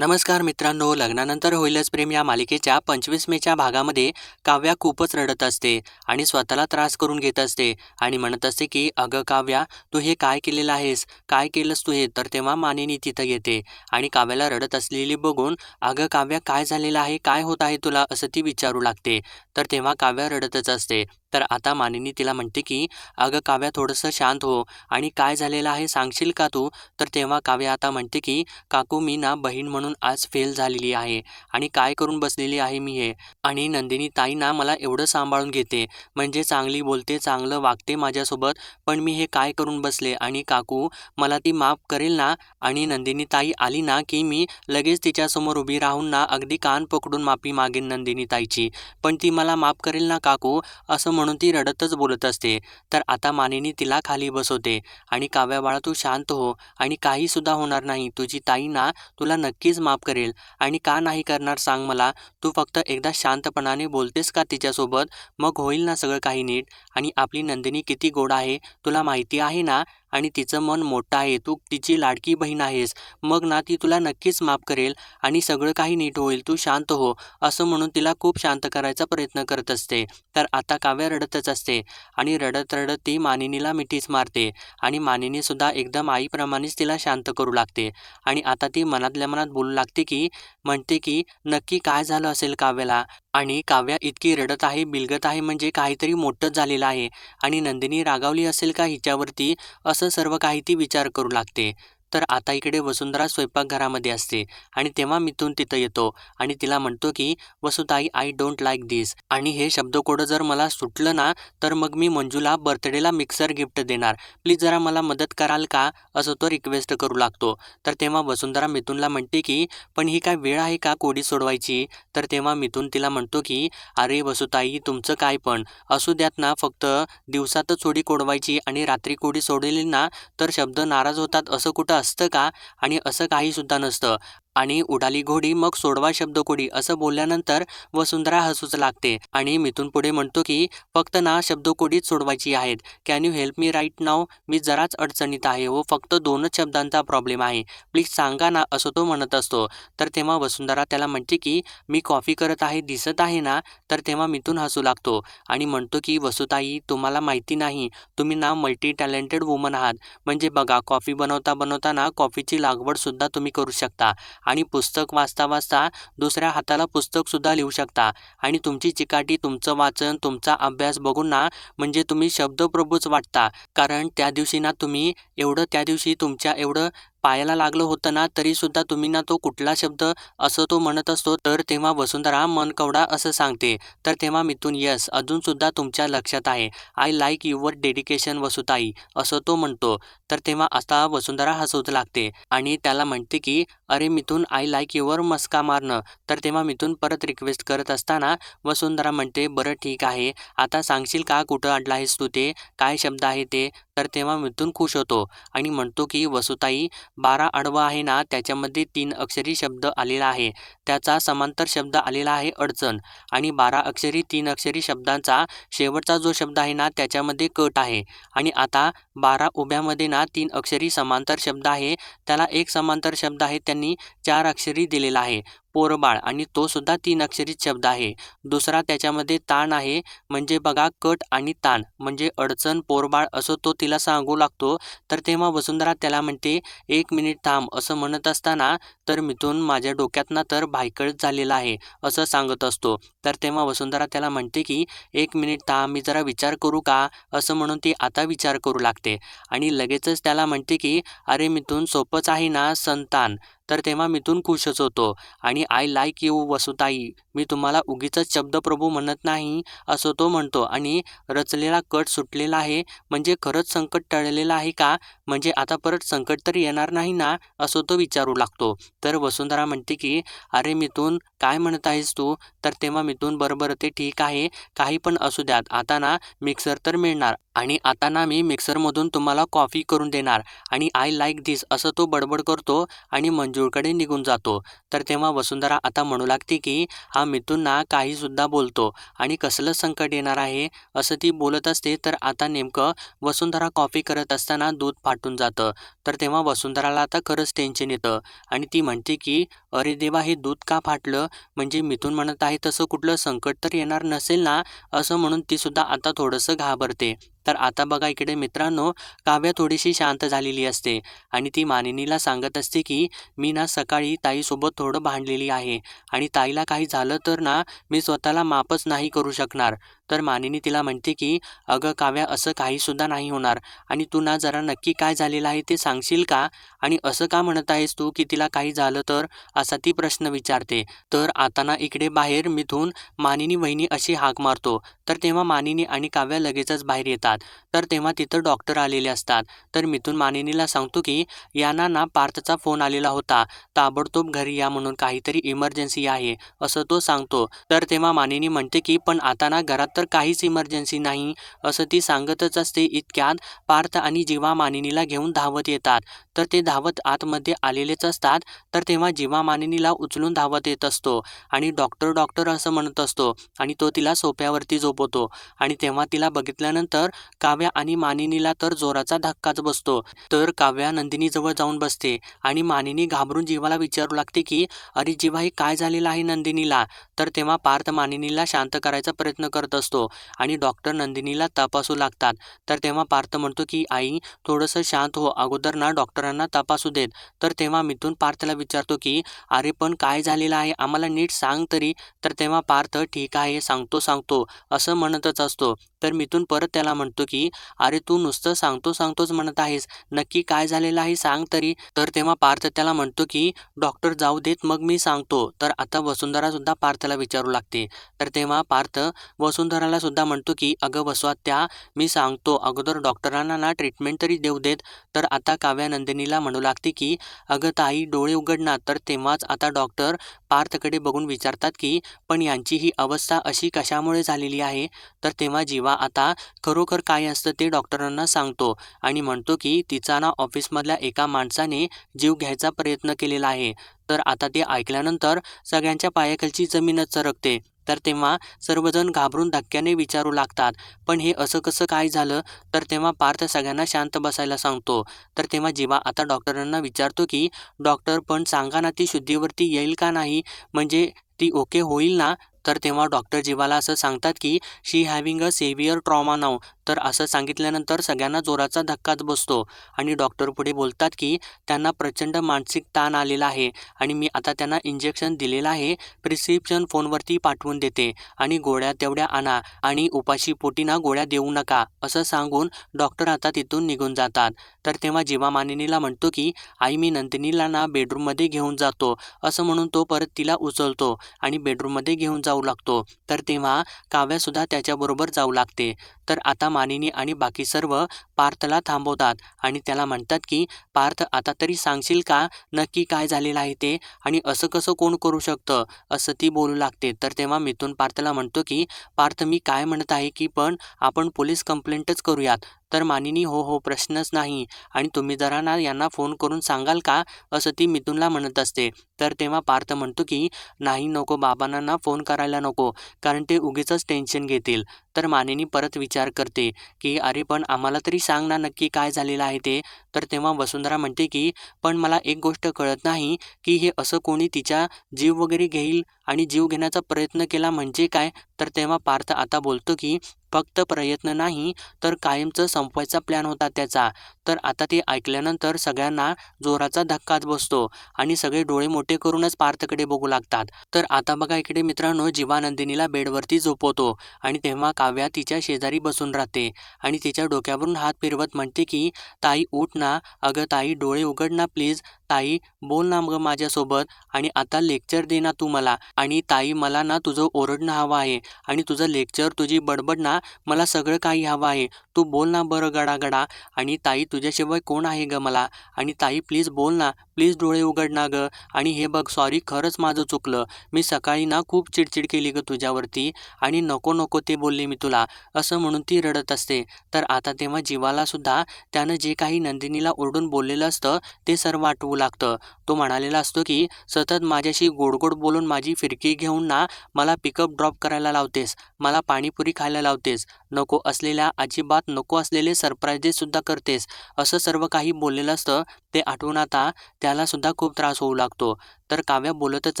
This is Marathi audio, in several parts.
नमस्कार मित्रांनो, लग्नानंतर होईलच प्रेम या मालिकेच्या 25 मेच्या भागामध्ये काव्या खूपच रडत असते आणि स्वतःला त्रास करून घेत असते आणि म्हणत असते की अगं काव्या, तू हे काय केलेलं आहेस, काय केलंस तू हे. तर तेव्हा मानिनी तिथं येते आणि काव्याला रडत असलेली बघून अगं काव्या, काय झालेलं आहे, काय होत आहे तुला, असं ती विचारू लागते. तर तेव्हा काव्या रडतच असते. तर आता मानिनी तिला म्हणते की अगं काव्या, थोडंसं शांत हो आणि काय झालेलं आहे सांगशील का तू. तर तेव्हा काव्या आता म्हणते की काकू, मी ना बहीण म्हणून आज फेल झालेली आहे आणि काय करून बसलेली आहे मी हे. आणि नंदिनी ताई ना मला एवढं सांभाळून घेते, म्हणजे चांगली बोलते, चांगलं वागते माझ्यासोबत, पण मी हे काय करून बसले. आणि काकू, मला ती माफ करेल ना. आणि नंदिनी ताई आली ना की मी लगेच तिच्यासमोर उभी राहून ना अगदी कान पकडून माफी मागेन नंदिनी ताईची, पण ती मला माफ करेल ना काकू, असं म्हणून ती रडतच बोलत असते. तर आता मानिनी तिला खाली बसवते आणि काव्या बाळा, तू शांत हो आणि काही सुद्धा होणार नाही. तुझी ताई ना तुला नक्कीच माफ करेल. आणि का नाही करणार सांग मला. तू फक्त एकदा शांतपणाने बोलतेस का तिच्यासोबत, मग होईल ना सगळं काही नीट. आणि आपली नंदिनी किती गोड आहे तुला माहिती आहे ना, आणि तिचं मन मोठं आहे, तू तिची लाडकी बहीण आहेस, मग ना ती तुला नक्कीच माफ करेल आणि सगळं काही नीट होईल, तू शांत हो, असं म्हणून तिला खूप शांत करायचा प्रयत्न करत असते. तर आता काव्या रडतच असते आणि रडत रडत ती मानिनीला मिठीच मारते आणि मानिनी सुद्धा एकदम आईप्रमाणेच तिला शांत करू लागते. आणि आता ती मनातल्या मनात बोलू लागते की म्हणते की नक्की काय झालं असेल काव्याला. आणि काव्या इतकी रडत आहे, बिलगत आहे, म्हणजे काहीतरी मोठंच झालेलं आहे आणि नंदिनी रागावली असेल का हिच्यावरती, असं सर्व काही ती विचार करू लागते. तर आता इकडे वसुंधरा स्वयंपाकघरामध्ये असते आणि तेव्हा मिथून तिथं येतो आणि तिला म्हणतो की वसुताई, आय डोंट लाईक दिस, आणि हे शब्दकोड जर मला सुटलं ना, तर मग मी मंजूला बर्थडेला मिक्सर गिफ्ट देणार, प्लीज जरा मला मदत कराल का, असं तो रिक्वेस्ट करू लागतो. तर तेव्हा वसुंधरा मिथुनला म्हणते की पण ही काय वेळ आहे का कोडी सोडवायची. तर तेव्हा मिथुन तिला म्हणतो की अरे वसुताई, तुमचं काय पण असू द्यात ना, फक्त दिवसातच कोडी कोडवायची आणि रात्री कोडी सोडली ना तर शब्द नाराज होतात, असं कुठं असतं का. आणि असं काही सुद्धा नसतं. आणि उडाली घोडी मग सोडवा शब्दकोडी, असं बोलल्यानंतर वसुंधरा हसूच लागते आणि मिथून पुढे म्हणतो की फक्त ना शब्दकोडीच सोडवायची आहेत. Can you help me right now, मी जराच अडचणीत आहे हो, फक्त 2च शब्दांचा प्रॉब्लेम आहे, प्लीज सांगा ना, असं तो म्हणत असतो. तर तेव्हा वसुंधरा त्याला म्हणते की मी कॉफी करत आहे, दिसत आहे ना. तर तेव्हा मिथून हसू लागतो आणि म्हणतो की वसुताई, तुम्हाला माहिती नाही, तुम्ही ना मल्टी टॅलेंटेड वुमन आहात. म्हणजे बघा, कॉफी बनवता बनवता ना कॉफीची लागवड सुद्धा तुम्ही करू शकता आणि पुस्तक वाचता वाचता दुसऱ्या हाताला पुस्तकसुद्धा लिहू शकता. आणि तुमची चिकाटी, तुमचं वाचन, तुमचा अभ्यास बघून ना म्हणजे तुम्ही शब्दप्रभूच वाटता. कारण त्या दिवशी ना तुम्ही एवढं, त्या दिवशी तुमच्या एवढं पायाला लागलं होतं ना, तरीसुद्धा तुम्ही ना तो कुठला शब्द, असं तो म्हणत असतो. तर तेव्हा वसुंधरा मनकवडा असं सांगते. तर तेव्हा मिथून यस, अजूनसुद्धा तुमच्या लक्षात आहे, आय लाईक युअर डेडिकेशन वसुताई, असं तो म्हणतो. तर तेव्हा आता वसुंधरा हसूच लागते आणि त्याला म्हणते की अरे मिथून, आय लाईक युअर मस्का मारणं. तर तेव्हा मिथून परत रिक्वेस्ट करत असताना वसुंधरा म्हणते बरं ठीक आहे, आता सांगशील का कुठं अडला आहेस तू, ते काय शब्द आहे ते. तर तेव्हा मिथून खुश होतो आणि म्हणतो की वसुताई, 12 आडवं आहे ना, त्याच्यामध्ये 3 अक्षरी शब्द आलेला आहे, त्याचा समांतर शब्द आलेला आहे अडचण. आणि 12 अक्षरी 3 अक्षरी शब्दांचा शेवटचा जो शब्द आहे ना, त्याच्यामध्ये कट आहे. आणि आता 12 उभ्यामध्ये ना 3 अक्षरी समांतर शब्द आहे, त्याला एक समांतर शब्द आहे त्यांनी 4 अक्षरी दिलेला आहे, पोरबाळ, आणि तो सुद्धा 3 अक्षरीच शब्द आहे. दुसरा त्याच्यामध्ये ताण आहे, म्हणजे बघा कट आणि ताण म्हणजे अडचण, पोरबाळ, असं तो तिला सांगू लागतो. तर तेव्हा वसुंधरा त्याला म्हणते 1 मिनिट थांब, असं म्हणत असताना तर मिथून माझ्या डोक्यातनं तर भायकळच झालेला आहे, असं सांगत असतो. तर तेव्हा वसुंधरा त्याला म्हणते की 1 मिनिट थांब, मी जरा विचार करू का, असं म्हणून ती आता विचार करू लागते आणि लगेचच त्याला म्हणते की अरे मिथून, सोपंच आहे ना, संतान. तर तेव्हा मिथून खुशच होतो आणि आय लाईक यू वसुताई, मी तुम्हाला उगीचच शब्दप्रभू म्हणत नाही, असं तो म्हणतो. आणि रचलेला कट सुटलेला आहे, म्हणजे खरंच संकट टळलेलं आहे का, म्हणजे आता परत संकट तर येणार नाही ना, असं तो विचारू लागतो. तर वसुंधरा म्हणते की अरे मिथून, काय म्हणत आहेस तू. तर तेव्हा मिथून बरोबर ते ठीक आहे, काही पण असू द्यात, आता ना मिक्सर तर मिळणार आणि आता ना मी मिक्सरमधून तुम्हाला कॉफी करून देणार आणि आय लाईक धिस, असं तो बडबड करतो आणि मंजूला मंजूळकडे निघून जातो. तर तेव्हा वसुंधरा आता म्हणू लागते की हा मिथून ना काहीसुद्धा बोलतो आणि कसलं संकट येणार आहे असं ती बोलत असते. तर आता नेमकं वसुंधरा कॉफी करत असताना दूध फाटून जातं. तर तेव्हा वसुंधराला आता खरंच टेन्शन येतं आणि ती म्हणते की अरे देवा, हे दूध का फाटलं? म्हणजे मिथून म्हणत आहे तसं कुठलं संकट तर येणार नसेल ना? असं म्हणून ती सुद्धा आता थोडंसं घाबरते. तर आता बघा इकडे मित्रांनो, काव्या थोडीशी शांत झालेली असते आणि ती मानिनीला सांगत असते की मी ना सकाळी ताईसोबत थोडं भांडलेली आहे आणि ताईला काही झालं तर ना मी स्वतःला माफच नाही करू शकणार. तर मानिनी तिला म्हणते की अगं काव्या, असं काहीसुद्धा नाही होणार आणि तू ना जरा नक्की काय झालेलं आहे ते सांगशील का? आणि असं का म्हणत आहेस तू की तिला काही झालं तर? असा ती प्रश्न विचारते. तर आता ना इकडे बाहेर मिथून मानिनी वहिनी अशी हाक मारतो. तर तेव्हा मानिनी आणि काव्या लगेचच बाहेर येतात. तर तेव्हा तिथं डॉक्टर आलेले असतात. तर मिथून मानिनीला सांगतो की यांना ना पार्थचा फोन आलेला होता, ताबडतोब घरी या म्हणून, काहीतरी इमर्जन्सी आहे असं तो सांगतो. तर तेव्हा मानिनी म्हणते की पण आता ना घरात तर काहीच इमर्जन्सी नाही असं ती सांगतच असते. इतक्यात पार्थ आणि जीवा मानिनीला घेऊन धावत येतात. तर ते धावत आतमध्ये आलेलेच असतात. तर तेव्हा जीवा मानिनीला उचलून धावत येत असतो आणि डॉक्टर डॉक्टर असं म्हणत असतो आणि तो तिला सोफ्यावरती झोपवतो आणि तेव्हा तिला बघितल्यानंतर काव्या आणि मानिनीला तर जोराचा धक्काच बसतो. तर काव्या नंदिनीजवळ जाऊन बसते आणि मानिनी घाबरून जीवाला विचारू लागते की अरे जीवा, हे काय झालेलं आहे नंदिनीला? तर तेव्हा पार्थ मानिनीला शांत करायचा प्रयत्न करत असतो आणि डॉक्टर नंदिनीला तपासू लागतात. तर तेव्हा पार्थ म्हणतो की आई, थोडंसं शांत हो, अगोदर ना डॉक्टरांना तपासू देत. तर तेव्हा मिथून पार्थला विचारतो की अरे पण काय झालेलं आहे, आम्हाला नीट सांग तरी. तर तेव्हा पार्थ ठीक आहे, सांगतो सांगतो असं म्हणतच असतो. तर मिथून परत त्याला म्हणतो की अरे तू नुसतं सांगतो सांगतोच म्हणत आहेस, नक्की काय झालेलं आहे सांग तरी. तर तेव्हा पार्थ त्याला म्हणतो की डॉक्टर जाऊ देत मग मी सांगतो. तर आता वसुंधरा सुद्धा पार्थला विचारू लागते. तर तेव्हा पार्थ वसुंधराला सुद्धा म्हणतो की अगं वसुआत्या, मी सांगतो, अगोदर डॉक्टरांना ना ट्रीटमेंट तरी देऊ देत. तर आता काव्या नंदिनीला म्हणू लागते की अगं ताई, डोळे उघड ना. तर तेव्हाच आता डॉक्टर पार्थकडे बघून विचारतात की पण यांची ही अवस्था अशी कशामुळे झालेली आहे? तर तेव्हा जीवा आता खरोखर काय असतं ते डॉक्टरांना सांगतो आणि म्हणतो की तिचा ना ऑफिसमधल्या एका माणसाने जीव घ्यायचा प्रयत्न केलेला आहे. तर आता ते ऐकल्यानंतर सगळ्यांच्या पायाखालची जमीनच सरकते. तर तेव्हा सर्वजण घाबरून धक्क्याने विचारू लागतात, पण हे असं कसं काय झालं? तर तेव्हा पार्थ सगळ्यांना शांत बसायला सांगतो. तर तेव्हा जीवा आता डॉक्टरांना विचारतो की डॉक्टर, पण सांगा ना, ती शुद्धीवरती येईल का नाही? म्हणजे ती ओके होईल ना? तर तेव्हा डॉक्टर जीवाला असं सांगतात की शी हॅव्हिंग अ सेव्हिअर ट्रॉमा नाऊ. तर असं सांगितल्यानंतर सगळ्यांना जोराचा धक्काच बसतो आणि डॉक्टर पुढे बोलतात की त्यांना प्रचंड मानसिक ताण आलेला आहे आणि मी आता त्यांना इंजेक्शन दिलेलं आहे, प्रिस्क्रिप्शन फोनवरती पाठवून देते आणि गोळ्या तेवढ्या आणा आणि उपाशी पोटी ना गोळ्या देऊ नका असं सांगून डॉक्टर आता तिथून निघून जातात. तर तेव्हा जीवा मानिनीला म्हणतो की आई, मी नंदिनीला ना बेडरूममध्ये घेऊन जातो असं म्हणून तो परत तिला उचलतो आणि बेडरूममध्ये घेऊन जाऊ लागतो. तर तेव्हा काव्यासुद्धा त्याच्याबरोबर जाऊ लागते. तर आता मानिनी आणि बाकी सर्व पार्थला थांबवतात आणि त्याला म्हणतात की पार्थ, आता तरी सांगशील का नक्की काय झालेलं आहे ते? आणि असं कसं कोण करू शकतं? असं ती बोलू लागते. तर तेव्हा मिथून पार्थला म्हणतो की पार्थ, मी काय म्हणत आहे की पण आपण पोलीस कंप्लेंटच करूयात. तर मानिनी हो हो, प्रश्नच नाही, आणि तुम्ही जरा ना यांना फोन करून सांगाल का? असं ती मिथूनला म्हणत असते. तर तेव्हा पार्थ म्हणतो की नाही, नको, बाबांना ना फोन करायला नको, कारण ते उगीचच टेन्शन घेतील. तर मानिनी परत विचार करते की अरे पण आम्हाला तरी सांग ना नक्की काय झालेलं आहे ते. तर तेव्हा वसुंधरा म्हणते की पण मला एक गोष्ट कळत नाही की हे असं कोणी तिच्या जीव वगैरे घेईल आणि जीव घेण्याचा प्रयत्न केला म्हणजे काय? तर तेव्हा पार्थ आता बोलतो की फक्त प्रयत्न नाही, तर कायमचं संपवायचा प्लॅन होता त्याचा. तर आता ते ऐकल्यानंतर सगळ्यांना जोराचा धक्काच बसतो आणि सगळे डोळे मोठे करूनच पार्थकडे बघू लागतात. तर आता बघा इकडे मित्रांनो, जीवा नंदिनीला बेडवरती झोपवतो आणि तेव्हा काव्या तिच्या शेजारी बसून राहते आणि तिच्या डोक्यावरून हात फिरवत म्हणते की ताई उठ ना, अगं ताई डोळे उघड ना प्लीज, ताई बोल ना मग माझ्यासोबत आणि आता लेक्चर दे ना तू मला. आणि ताई, मला ना तुझं ओरडणं हवं आहे आणि तुझं लेक्चर, तुझी बडबड ना, मला सगळं काही हवं आहे. तू बोल ना बरं गडा आणि ताई तुझ्याशिवाय कोण आहे ग मला आणि ताई प्लीज बोल ना प्लीज डोळे उघड ना ग आणि हे बघ सॉरी खरंच माझं चुकलं मी सकाळी ना खूप चिडचिड केली ग तुझ्यावरती आणि नको नको ते बोलले मी तुला असं म्हणून ती रडत असते. तर आता तेव्हा जीवाला सुद्धा त्यानं जे काही नंदिनीला ओरडून बोललेलं असतं ते सर्व आठवू लागतं. तो म्हणालेला असतो की सतत माझ्याशी गोड बोलून माझी फिरकी घेऊन ना मला पिकअप ड्रॉप करायला लावतेस मला पाणीपुरी खायला लावतेस नको असलेल्या अजिबात नको असलेले सरप्राईजेस सुद्धा करतेस असं सर्व काही बोललेलं असतं ते आठवून आता त्याला सुद्धा खूप त्रास होऊ लागतो. तर काव्या बोलतच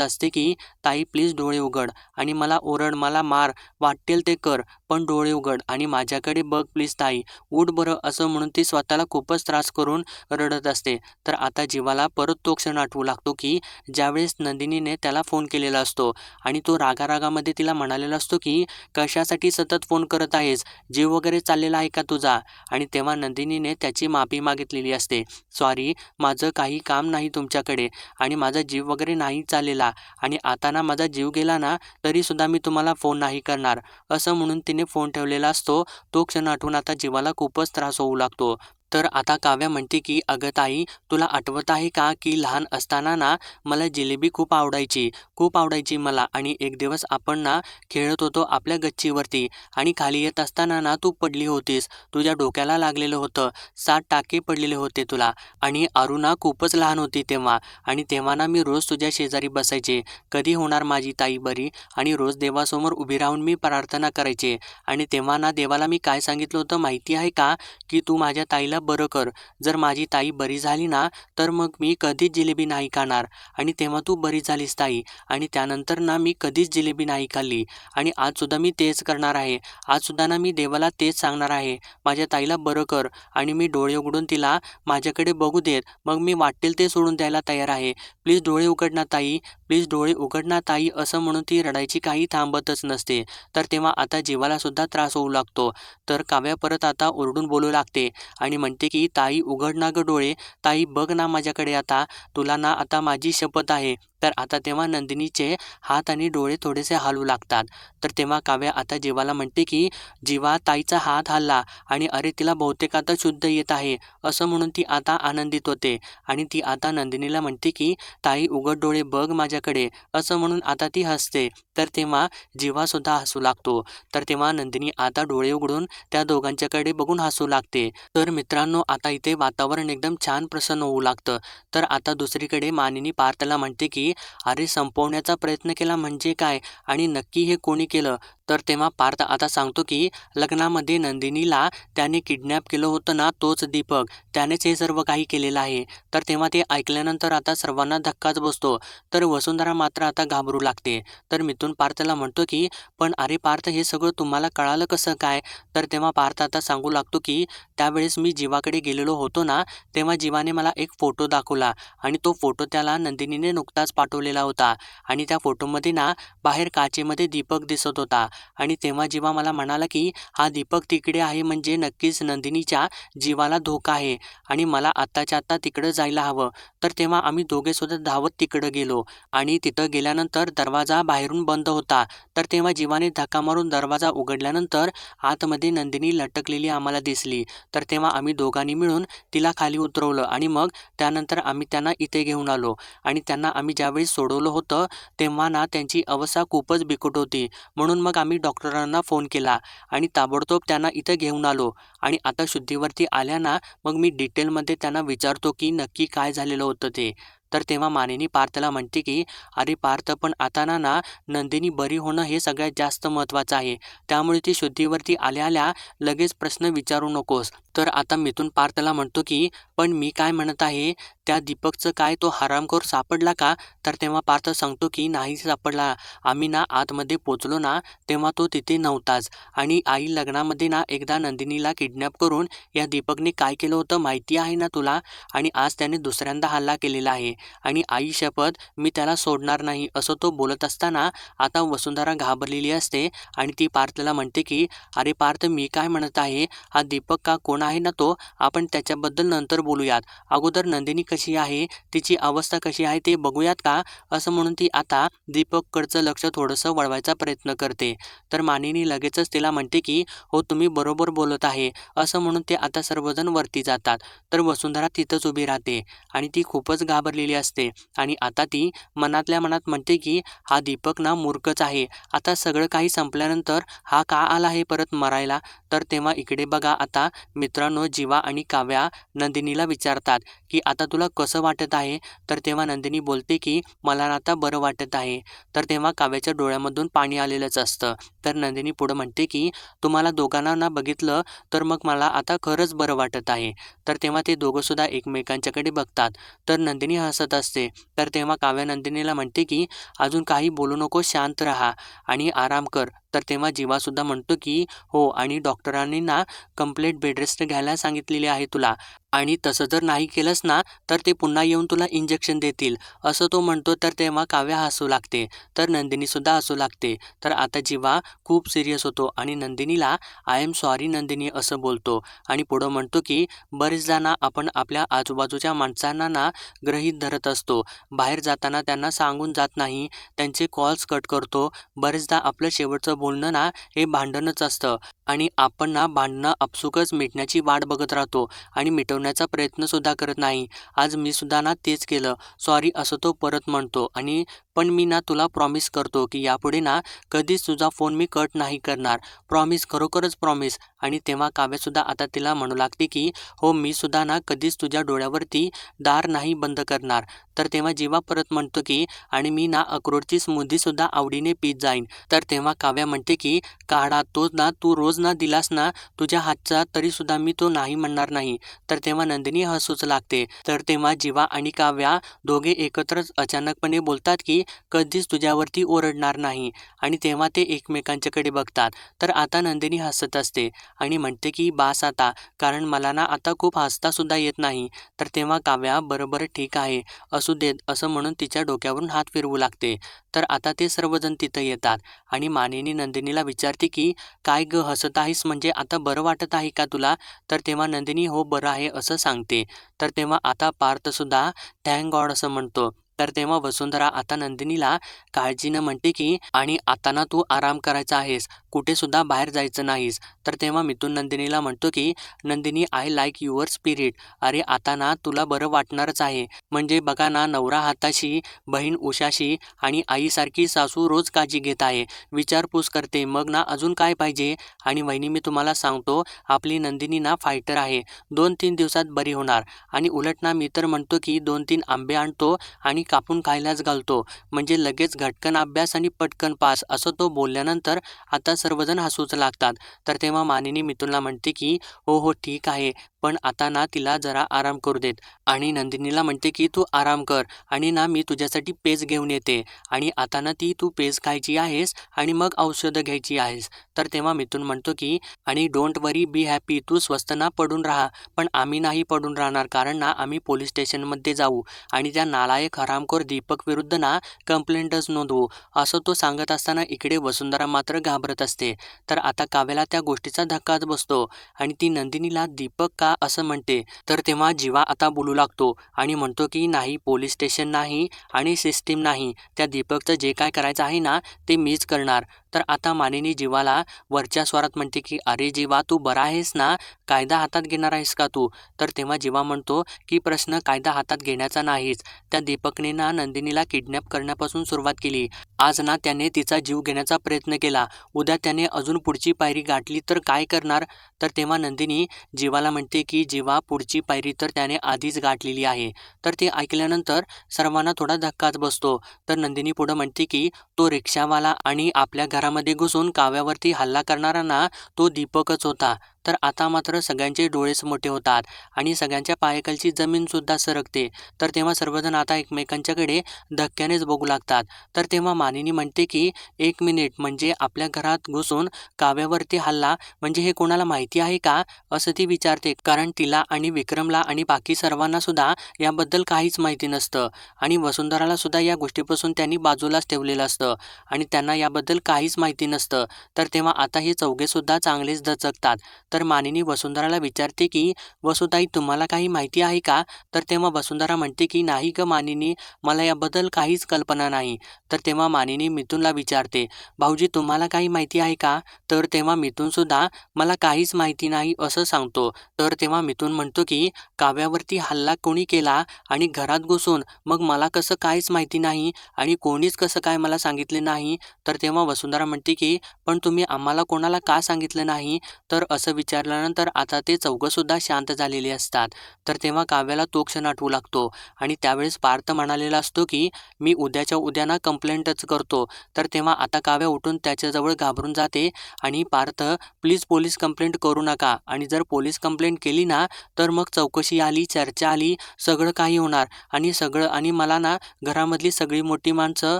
असते की ताई प्लीज डोळे उघड आणि मला ओरड मला मार वाटेल ते कर पण डोळे उघड आणि माझ्याकडे बघ प्लीज ताई उठ बरं असं म्हणून ती स्वतःला खूपच त्रास करून रडत असते. तर आता जीवाला परत तो क्षण आठवू लागतो की ज्यावेळेस नंदिनीने त्याला फोन केलेला असतो आणि तो रागारागामध्ये तिला म्हणालेला असतो की कशासाठी सतत फोन करत आहेस जीव वगैरे चाललेला आहे का तुझा आणि तेव्हा नंदिनीने त्याची माफी मागितलेली असते. सॉरी माझं काही काम नाही तुमच्याकडे आणि माझा जीव वगैरे नाही चाललेला आणि आता ना माझा जीव गेला ना तरीसुद्धा मी तुम्हाला फोन नाही करणार असं म्हणून तिने फोन ठेवलेला असतो. तो क्षण आठवून आता जीवाला खूपच त्रास होऊ लागतो. तर आता काव्या म्हणते की अगं ताई तुला आठवत आहे का की लहान असताना ना मला जिलेबी खूप आवडायची मला आणि एक दिवस आपण ना खेळत होतो आपल्या गच्चीवरती आणि खाली येत असताना ना तू पडली होतीस तुझ्या डोक्याला लागलेलं होतं 7 टाके पडलेले होते तुला आणि अरुणा खूपच लहान होती तेव्हा आणि तेव्हा ना मी रोज तुझ्या शेजारी बसायचे कधी होणार माझी ताई बरी आणि रोज देवासमोर उभी राहून मी प्रार्थना करायचे आणि तेव्हा ना देवाला मी काय सांगितलं होतं माहिती आहे का की तू माझ्या ताईला बरं कर जर माझी ताई बरी झाली ना तर मग मी कधीच जिलेबी नाही खाणार आणि तेव्हा तू बरी झालीस ताई आणि त्यानंतर ना मी कधीच जिलेबी नाही खाल्ली आणि आजसुद्धा मी तेच करणार आहे आजसुद्धा ना मी देवाला तेच सांगणार आहे माझ्या ताईला बरं कर आणि मी डोळे उघडून तिला माझ्याकडे बघू देत मग मी वाटेल ते सोडून द्यायला तयार आहे प्लीज डोळे उघड ना ताई प्लीज डोळे उघड ना ताई असं म्हणून ती रडायची काही थांबतच नसते. तर तेव्हा आता जीवाला सुद्धा त्रास होऊ लागतो. तर काव्या परत आता ओरडून बोलू लागते आणि म्हणते की ताई उघड ना ग डोळे ताई बघ ना माझ्याकडे आता तुला ना आता माझी शपथ आहे. तर आता तेव्हा नंदिनीचे हात आणि डोळे थोडेसे हलू लागतात. तर तेव्हा काव्या आता जीवाला म्हणते की जीवा ताईचा हात हलला आणि अरे तिला बहुतेक आता शुद्ध येत आहे असं म्हणून ती आता आनंदित होते आणि ती आता नंदिनीला म्हणते की ताई उघड डोळे बघ माझ्याकडे असं म्हणून आता ती हसते. तर तेव्हा जीवासुद्धा हसू लागतो. तर तेव्हा नंदिनी आता डोळे उघडून त्या दोघांच्याकडे बघून हसू लागते. तर मित्रांनो आता इथे वातावरण एकदम छान प्रसन्न होऊ लागतं. तर आता दुसरीकडे मानिनी पार्थला म्हणते की अरे संपवण्याचा प्रयत्न केला म्हणजे काय आणि नक्की हे कोणी केलं. तर तेव्हा पार्थ आता सांगतो की लग्नामध्ये नंदिनीला त्याने किडनॅप केलं होतं ना तोच दीपक त्यानेच हे सर्व काही केलेलं आहे. तर तेव्हा ते ऐकल्यानंतर आता सर्वांना धक्काच बसतो. तर वसुंधरा मात्र आता घाबरू लागते. तर मिथुन पार्थला म्हणतो की पण अरे पार्थ हे सगळं तुम्हाला कळालं कसं काय. तर तेव्हा पार्थ आता सांगू लागतो की त्यावेळेस मी जीवाकडे गेलेलो होतो ना तेव्हा जीवाने मला एक फोटो दाखवला आणि तो फोटो त्याला नंदिनीने नुकताच पाठवलेला होता आणि त्या फोटोमध्ये ना बाहेर काचेमध्ये दीपक दिसत होता आणि तेव्हा जीवा मला म्हणाला की हा दीपक तिकडे आहे म्हणजे नक्कीच नंदिनीच्या जीवाला धोका आहे आणि मला आत्ताच्या आत्ता तिकडं जायला हवं. तर तेव्हा आम्ही दोघे सुद्धा धावत तिकडं गेलो आणि तिथं गेल्यानंतर दरवाजा बाहेरून बंद होता. तर तेव्हा जीवाने धक्का मारून दरवाजा उघडल्यानंतर आतमध्ये नंदिनी लटकलेली आम्हाला दिसली. तर तेव्हा आम्ही दोघांनी मिळून तिला खाली उतरवलं आणि मग त्यानंतर आम्ही त्यांना इथे घेऊन आलो आणि त्यांना आम्ही ज्यावेळी सोडवलं होतं तेव्हा ना त्यांची अवस्था खूपच बिकट होती. म्हणून मग आम्ही डॉक्टरांना फोन केला आणि ताबडतोब त्यांना इथं घेऊन आलो आणि आता शुद्धीवरती आल्या ना मग मी डिटेलमध्ये त्यांना विचारतो की नक्की काय झालेलं होतं ते. तर तेव्हा मानिनी पार्थला म्हणते की अरे पार्थ पण आता ना नंदिनी बरी होणं हे सगळ्यात जास्त महत्त्वाचं आहे. त्यामुळे ती शुद्धीवरती आल्या लगेच प्रश्न विचारू नकोस. तर आता मिथुन पार्थला म्हणतो की पण मी काय म्हणत आहे त्या दीपकचं काय तो हरामखोर सापडला का. तर तेव्हा पार्थ सांगतो की नाही सापडला. आम्ही ना आतमध्ये पोचलो ना तेव्हा तो तिथे नव्हताच आणि आई लग्नामध्ये ना एकदा नंदिनीला किडनॅप करून या दीपकने काय केलं होतं माहिती आहे ना तुला आणि आज त्याने दुसऱ्यांदा हल्ला केलेला आहे आणि आई शपथ मी त्याला सोडणार नाही असं तो बोलत असताना आता वसुंधरा घाबरलेली असते आणि ती पार्थला म्हणते की अरे पार्थ, मी काय म्हणत आहे, हा दीपक का कोण आहे ना तो, आपण त्याच्याबद्दल नंतर बोलूयात, अगोदर नंदिनी कशी आहे, तिची अवस्था कशी आहे ते बघूयात का, असं म्हणून ती आता दीपककडचं लक्ष थोडंसं वळवायचा प्रयत्न करते. तर मानिनी लगेचच तिला म्हणते की हो तुम्ही बरोबर बोलत आहे, असं म्हणून ते आता सर्वजण वरती जातात. तर वसुंधरा तिथंच उभी राहते आणि ती खूपच घाबरलेली असते आणि आता ती मनातल्या मनात म्हणते की हा दीपक ना मूर्खच आहे, आता सगळं काही संपल्यानंतर हा का आला आहे परत मरायला. तर तेव्हा इकडे बघा आता मित्रांनो, जीवा आणि काव्या नंदिनीला विचारतात की आता तुला कसं वाटत आहे. तर तेव्हा नंदिनी बोलते की मला ना आता बरं वाटत आहे. तर तेव्हा काव्याच्या डोळ्यामधून पाणी आलेलंच असतं. तर नंदिनी पुढं म्हणते की तुम्हाला दोघांना ना बघितलं तर मग मला आता खरंच बरं वाटत आहे. तर तेव्हा ते दोघं सुद्धा एकमेकांच्याकडे बघतात. तर नंदिनी हसत असते. तर तेव्हा काव्या नंदिनीला म्हणते की अजून काही बोलू नको, शांत राहा आणि आराम कर. तर तेव्हा जीवासुद्धा म्हणतो की हो, आणि डॉक्टरांनी ना कंप्लीट बेडरेस्ट घ्यायला सांगितलेली आहे तुला, आणि तसं जर नाही केलंस ना तर ते पुन्हा येऊन तुला इंजेक्शन देतील, असं तो म्हणतो. तर तेव्हा काव्या हसू लागते. तर नंदिनीसुद्धा हसू लागते. तर आता जीवा खूप सिरियस होतो आणि नंदिनीला आय एम सॉरी नंदिनी असं बोलतो आणि पुढं म्हणतो की बरेचदा ना आपण आपल्या आजूबाजूच्या माणसांना ना गृहीत धरत असतो, बाहेर जाताना त्यांना सांगून जात नाही, त्यांचे कॉल्स कट करतो. बरेचदा आपलं शेवटचं बोलणं ना हे भांडणच असतं आणि आपण ना भांडणं आपसुकच मिटण्याची वाट बघत राहतो आणि मिटवण्याचा प्रयत्नसुद्धा करत नाही. आज मी सुद्धा ना तेच केलं, सॉरी असं तो परत म्हणतो. आणि पण मी ना तुला प्रॉमिस करतो की यापुढे ना कधीच तुझा फोन मी कट नाही करणार, प्रॉमिस, खरोखरच प्रॉमिस. आणि तेव्हा काव्यसुद्धा आता तिला म्हणू लागते की हो, मी सुद्धा ना कधीच तुझ्या डोळ्यावरती दार नाही बंद करणार. तर तेव्हा जीवा परत म्हणतो की आणि मी ना अक्रोडची स्मूदीसुद्धा आवडीने पीत जाईन. तर तेव्हा काव्या म्हणते की काढा तो ना तू रोज ना दिलास ना तुझ्या हातचा तरीसुद्धा मी तो नाही म्हणणार नाही. तर तेव्हा नंदिनी हसूच लागते. तर तेव्हा जीवा आणि काव्या दोघे एकत्रच अचानकपणे बोलतात की कधीच तुझ्यावरती ओरडणार नाही. आणि तेव्हा ते एकमेकांच्याकडे बघतात. तर आता नंदिनी हसत असते आणि म्हणते की बास आता, कारण मला ना आता खूप हसता सुद्धा येत नाही. तर तेव्हा काव्या बरोबर ठीक आहे, असू देत असं म्हणून तिच्या डोक्यावरून हात फिरवू लागते. तर आता ते सर्वजण तिथं येतात आणि मानिनी नंदिनीला विचारते की काय ग हसत आहेस, म्हणजे आता बरं वाटत आहे का तुला. तर तेव्हा नंदिनी हो बरं आहे असं सांगते. तर तेव्हा आता पार्थसुद्धा थँक गॉड असं म्हणतो. तर तेव्हा वसुंधरा आता नंदिनीला काळजीनं म्हणते की आणि आता ना तू आराम करायचा आहेस, कुठे सुद्धा बाहेर जायचं नाहीस. तर तेव्हा मिथून नंदिनीला म्हणतो की Nandini I like your spirit, अरे आता ना तुला बरं वाटणारच आहे. म्हणजे बघा ना, नवरा हाताशी, बहीण उशाशी आणि आईसारखी सासू रोज काळजी घेत आहे, विचारपूस करते, मग ना अजून काय पाहिजे. आणि वहिनी मी तुम्हाला सांगतो, आपली नंदिनी ना फायटर आहे, 2-3 दिवसात बरी होणार. आणि उलट ना मी तर म्हणतो की 2-3 आंबे आणतो आणि कापून खायलाच घालतो, म्हणजे लगेच घटकन अभ्यास आणि पटकन पास, असं तो बोलल्यानंतर आता सर्वजण हसूच लागतात. तर तेव्हा मानिनी मिथुनला म्हणते की हो हो ठीक आहे, पण आता ना तिला जरा आराम करू देत. आणि नंदिनीला म्हणते की तू आराम कर आणि ना मी तुझ्यासाठी पेज घेऊन येते. आणि आता ना ती तू पेज खायची आहेस आणि मग औषधं घ्यायची आहेस. तर तेव्हा मिथुन म्हणतो की आणि डोंट वरी, बी हॅपी, तू स्वस्थ ना पडून राहा. पण आम्ही नाही पडून राहणार, कारण ना आम्ही पोलीस स्टेशनमध्ये जाऊ आणि त्या नालायक हरामखोर दीपक विरुद्ध ना कंप्लेंटच नोंदवू, असं तो सांगत असताना इकडे वसुंधरा मात्र घाबरत असते. तर आता काव्याला त्या गोष्टीचा धक्काच बसतो आणि ती नंदिनीला दीपक का असं म्हणते. तर तेव्हा जीवा आता बोलू लागतो आणि म्हणतो की नाही, पोलीस स्टेशन नाही आणि सिस्टीम नाही, त्या दीपकचं जे काय करायचं आहे ना ते मीच करणार. तर आता मानिनी जीवाला वरच्या स्वरात म्हणते की अरे जीवा, तू बरा आहेस ना, कायदा हातात घेणार आहेस का तू. तर तेव्हा जीवा म्हणतो की प्रश्न कायदा हातात घेण्याचा नाहीच, त्या दीपकने ना नंदिनीला किडनॅप करण्यापासून सुरुवात केली. आज ना त्याने तिचा जीव घेण्याचा प्रयत्न केला, उद्या त्याने अजून पुढची पायरी गाठली तर काय करणार. तर तेव्हा नंदिनी जीवाला म्हणते की जीवा, पुढची पायरी तर त्याने आधीच गाठलेली आहे. तर ते ऐकल्यानंतर सर्वांना थोडा धक्काच बसतो. तर नंदिनी पुढं म्हणते की तो रिक्षावाला आणि आपल्या घरामध्ये घुसून काव्यावरती हल्ला करणारा ना तो दीपकच होता. तर आता मात्र सगळ्यांचे डोळेच मोठे होतात आणि सगळ्यांच्या पायाखालची जमीनसुद्धा सरकते. तर तेव्हा सर्वजण आता एकमेकांच्याकडे धक्क्यानेच बघू लागतात. तर तेव्हा मानिनी म्हणते की 1 मिनिट, म्हणजे आपल्या घरात घुसून काव्यावरती हल्ला म्हणजे हे कोणाला माहिती आहे का? असं ती विचारते. कारण तिला आणि विक्रमला आणि बाकी सर्वांना सुद्धा याबद्दल काहीच माहिती नसतं आणि वसुंधराला सुद्धा या गोष्टीपासून त्यांनी बाजूलाच ठेवलेलं असतं आणि त्यांना याबद्दल काहीच माहिती नसतं. तर तेव्हा आता हे चौघेसुद्धा चांगलेच दचकतात. तर मानिनी वसुंधराला विचारते की वसुताई, तुम्हाला काही माहिती आहे का? तर तेव्हा वसुंधरा म्हणते की नाही गं मानिनी, मला याबद्दल काहीच कल्पना नाही. तर तेव्हा मानिनी मिथुनला विचारते, भाऊजी तुम्हाला काही माहिती आहे का? तर तेव्हा मिथुनसुद्धा मला काहीच माहिती नाही असं सांगतो. तर तेव्हा मिथुन म्हणतो की काव्यावरती हल्ला कोणी केला आणि घरात घुसून, मग मला कसं काहीच माहिती नाही आणि कोणीच कसं काय मला सांगितले नाही. तर तेव्हा वसुंधरा म्हणते की पण तुम्ही आम्हाला कोणाला का सांगितलं नाही? तर असं विचारल्यानंतर आता ते चौघंसुद्धा शांत झालेले असतात. तर तेव्हा काव्याला तो क्षण आठवू लागतो आणि त्यावेळेस पार्थ म्हणालेला असतो की मी उद्याच्या उद्या ना कंप्लेंटच करतो. तर तेव्हा आता काव्या उठून त्याच्याजवळ घाबरून जाते आणि पार्थ, प्लीज पोलीस कंप्लेंट करू नका आणि जर पोलीस कंप्लेंट केली ना तर मग चौकशी आली, चर्चा आली, सगळं काही होणार आणि मला ना घरामधली सगळी मोठी माणसं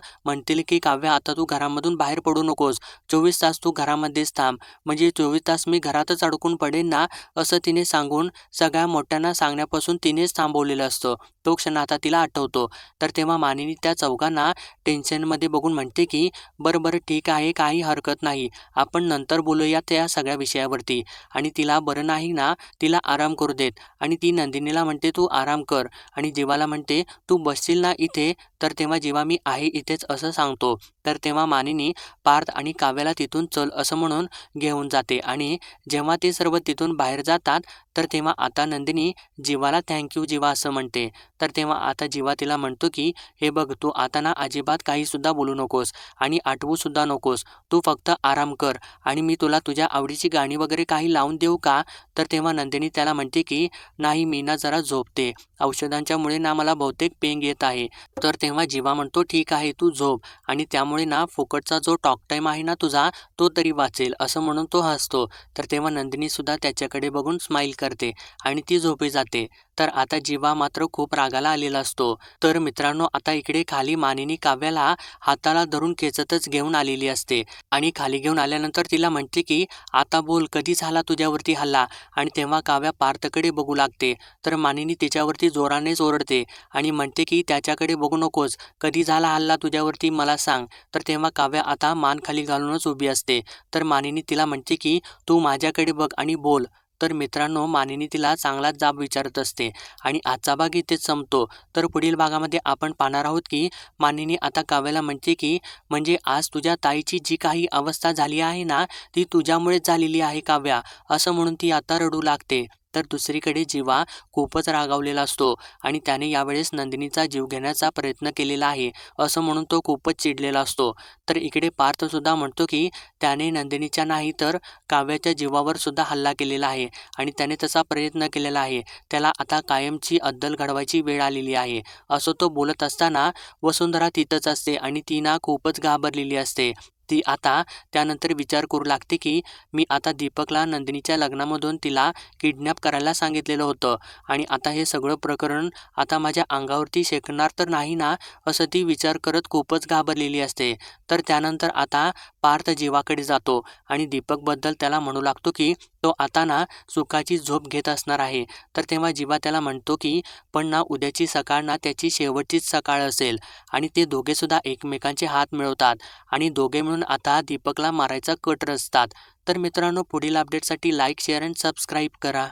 म्हणतील की काव्या आता तू घरामधून बाहेर पडू नकोस, 24 तास तू घरामध्येच थांब, म्हणजे 24 तास मी घरातच अडकून पडेन ना, असं तिने सांगून सगळ्या मोठ्यांना सांगण्यापासून तिनेच थांबवलेलं असतं. तो क्षण आता तिला आठवतो. तर तेव्हा मानिनी त्या चौघांना टेन्शनमध्ये बघून म्हणते की बरं बरं ठीक आहे, काही हरकत नाही, आपण नंतर बोलूया त्या सगळ्या विषयावरती. आणि तिला बरं नाही ना, तिला आराम करू देत आणि ती नंदिनीला म्हणते तू आराम कर आणि जीवाला म्हणते तू बसशील ना इथे? तर तेव्हा जीवा मी आहे इथेच असं सांगतो. तर तेव्हा मानिनी पार्थ आणि काव्याला तिथून चल असं म्हणून घेऊन जाते आणि जेव्हा ते सर्व तिथून बाहेर जातात तर तेव्हा आता नंदिनी जीवाला थँक्यू जीवा असं म्हणते. तर तेव्हा आता जीवा तिला म्हणतो की हे बघ, तू आता ना अजिबात काहीसुद्धा बोलू नकोस आणि आठवूसुद्धा नकोस, तू फक्त आराम कर आणि मी तुला तुझ्या आवडीची गाणी वगैरे काही लावून देऊ का? तर तेव्हा नंदिनी त्याला म्हणते की नाही, मी ना जरा झोपते, औषधांच्यामुळे ना मला बहुतेक पेंग येत आहे. तर तेव्हा जीवा म्हणतो ठीक आहे, तू झोप आणि त्यामुळे ना फुकटचा जो टॉक टाईम आहे ना तुझा, तो तरी वाचेल असं म्हणून तो हसतो. तर तेव्हा नंदिनीसुद्धा त्याच्याकडे बघून स्माईल करते आणि ती झोपी जाते. तर आता जीवा मात्र खूप रागाला आलेला असतो. तर मित्रांनो, आता इकडे खाली मानिनी काव्याला हाताला धरून खेचतच घेऊन आलेली असते आणि खाली घेऊन आल्यानंतर तिला म्हणते की आता बोल, कधी झाला तुझ्यावरती हल्ला? आणि तेव्हा काव्या पार्थकडे बघू लागते. तर मानिनी तिच्यावरती जोरानेच ओरडते आणि म्हणते की त्याच्याकडे बघू नकोस, कधी झाला हल्ला तुझ्यावरती मला सांग. तर तेव्हा काव्या आता मान खाली घालूनच उभी असते. तर मानिनी तिला म्हणते की तू माझ्याकडे बघ आणि बोल. तर मित्रांनो, मानिनी तिला चांगलाच जाब विचारत असते आणि आजचा भाग इथेच संपतो. तर पुढील भागामध्ये आपण पाहणार आहोत की मानिनी आता काव्याला म्हणते की म्हणजे आज तुझ्या ताईची जी काही अवस्था झाली आहे ना, ती तुझ्यामुळेच झालेली आहे काव्या, असं म्हणून ती आता रडू लागते. तर दुसरीकडे जीवा खूपच रागावलेला असतो आणि त्याने यावेळेस नंदिनीचा जीव घेण्याचा प्रयत्न केलेला आहे असं म्हणून तो खूपच चिडलेला असतो. तर इकडे पार्थ सुद्धा म्हणतो की त्याने नंदिनीच्या नाही तर काव्याच्या जीवावर सुद्धा हल्ला केलेला आहे आणि त्याने तसा प्रयत्न केलेला आहे. त्याला आता कायमची अद्दल घडवायची वेळ आलेली आहे, असं तो बोलत असताना वसुंधरा तिथंच असते आणि ती ना खूपच घाबरलेली असते. ती आता त्यानंतर विचार करू लागते की मी आता दीपकला नंदिनीच्या लग्नामधून तिला किडनॅप करायला सांगितलेलं होतं आणि आता हे सगळं प्रकरण आता माझ्या अंगावरती शेकणार तर नाही ना, असं ती विचार करत खूपच घाबरलेली असते. तर त्यानंतर आता पार्थ जीवाकडे जातो आणि दीपकबद्दल त्याला म्हणू लागतो की तो आता ना सुखाची झोप घेत असणार आहे. तर तेव्हा जीवा त्याला म्हणतो की पण ना उद्याची सकाळ ना त्याची शेवटचीच सकाळ असेल आणि ते दोघेसुद्धा एकमेकांचे हात मिळवतात आणि दोघे मिळून आता दीपकला मारायचा कट रचतात. तर मित्रांनो, पुढील अपडेटसाठी लाईक, शेअर आणि सबस्क्राईब करा.